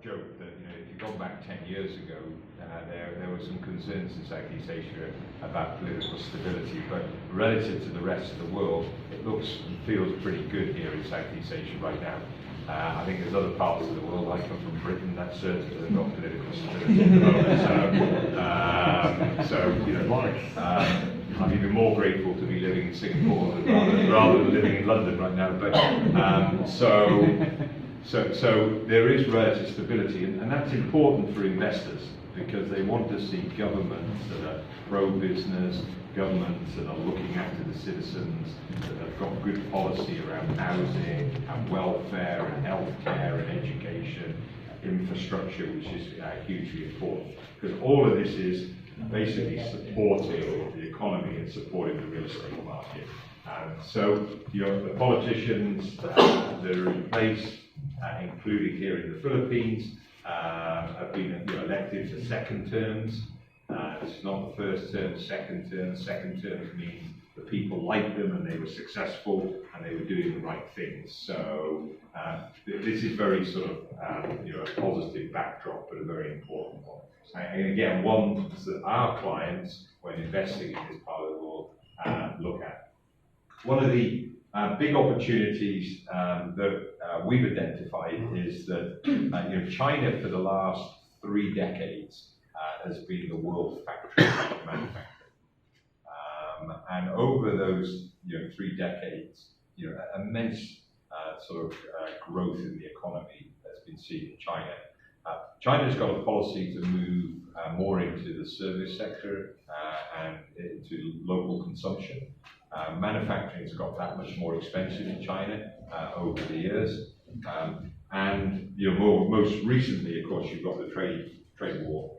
joke that if you go back 10 years ago, there were some concerns in Southeast Asia about political stability, but relative to the rest of the world, it looks and feels pretty good here in Southeast Asia right now. I think there's other parts of the world, I come from Britain, that certainly have got political stability at the moment. I'm even more grateful to be living in Singapore rather than living in London right now. But So there is relative stability, and that's important for investors because they want to see governments that are pro-business, governments that are looking after the citizens, that have got good policy around housing and welfare and healthcare and education, infrastructure, which is hugely important. Because all of this is basically supporting the economy and supporting the real estate market. So the politicians that are in place, including here in the Philippines, have been elected for second terms. This is not the first term, second term. Second terms means the people liked them and they were successful and they were doing the right things. So this is very sort of a positive backdrop, but a very important one. And again, one that our clients, when investing in this part of the world, look at. One of the big opportunities that we've identified is that China for the last 3 decades has been the world factory of manufacturing. And over those 3 decades, immense growth in the economy has been seen in China. China's got a policy to move more into the service sector and into local consumption. Manufacturing's got that much more expensive in China over the years. And most recently, of course, you've got the trade war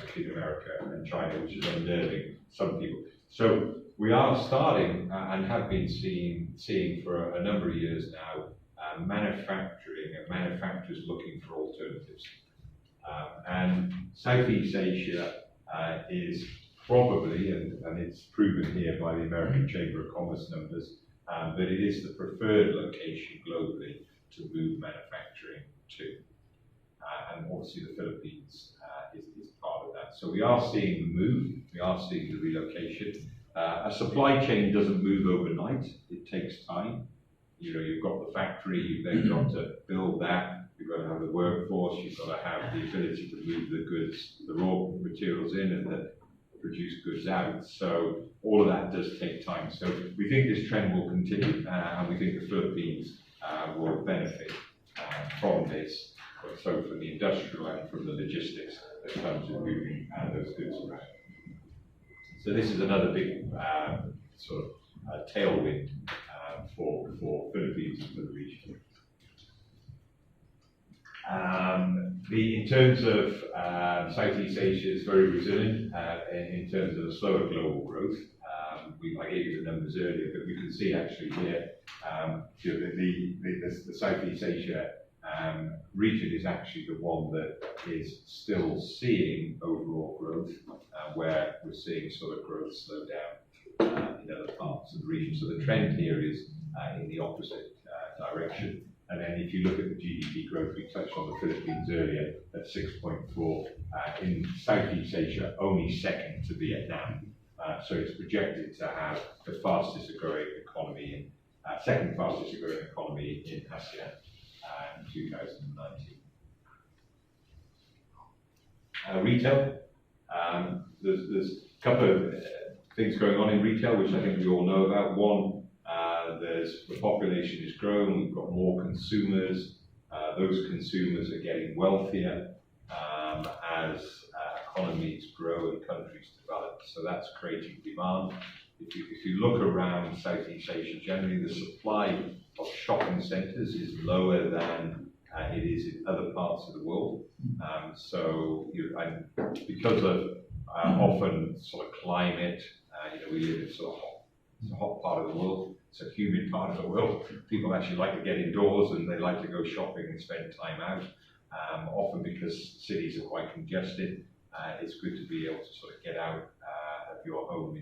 between America and China, which is unnerving some people. So we are starting and have been seeing for a number of years now manufacturing and manufacturers looking for alternatives. And Southeast Asia is probably, and it's proven here by the American Chamber of Commerce numbers, that it is the preferred location globally to move manufacturing to. And obviously the Philippines is part of that. So we are seeing the move, we are seeing the relocation. A supply chain doesn't move overnight, it takes time. You've got the factory, you've then got to build that, you've got to have the workforce, you've got to have the ability to move the goods, the raw materials in and the produce goods out. So all of that does take time. So we think this trend will continue and we think the Philippines will benefit from this, so from the industrial and from the logistics that comes with moving those goods around. So this is another big tailwind for Philippines and for the region. In terms of Southeast Asia, is very resilient in terms of the slower global growth. I gave you the numbers earlier, but we can see actually here the Southeast Asia region is actually the one that is still seeing overall growth, where we're seeing sort of growth slow down in other parts of the region. So the trend here is in the opposite direction. And then if you look at the GDP growth, we touched on the Philippines earlier at 6.4, in Southeast Asia, only second to Vietnam. So it's projected to have the fastest growing economy, second fastest growing economy in ASEAN in 2019. Retail, there's a couple of things going on in retail, which I think we all know about. One, the population is growing, we've got more consumers, those consumers are getting wealthier as economies grow and countries develop, so that's creating demand. If you look around Southeast Asia, generally the supply of shopping centres is lower than it is in other parts of the world. Because of often sort of climate, we live in it's a hot part of the world, it's a humid part of the world. People actually like to get indoors and they like to go shopping and spend time out. Often because cities are quite congested, it's good to be able to sort of get out of your home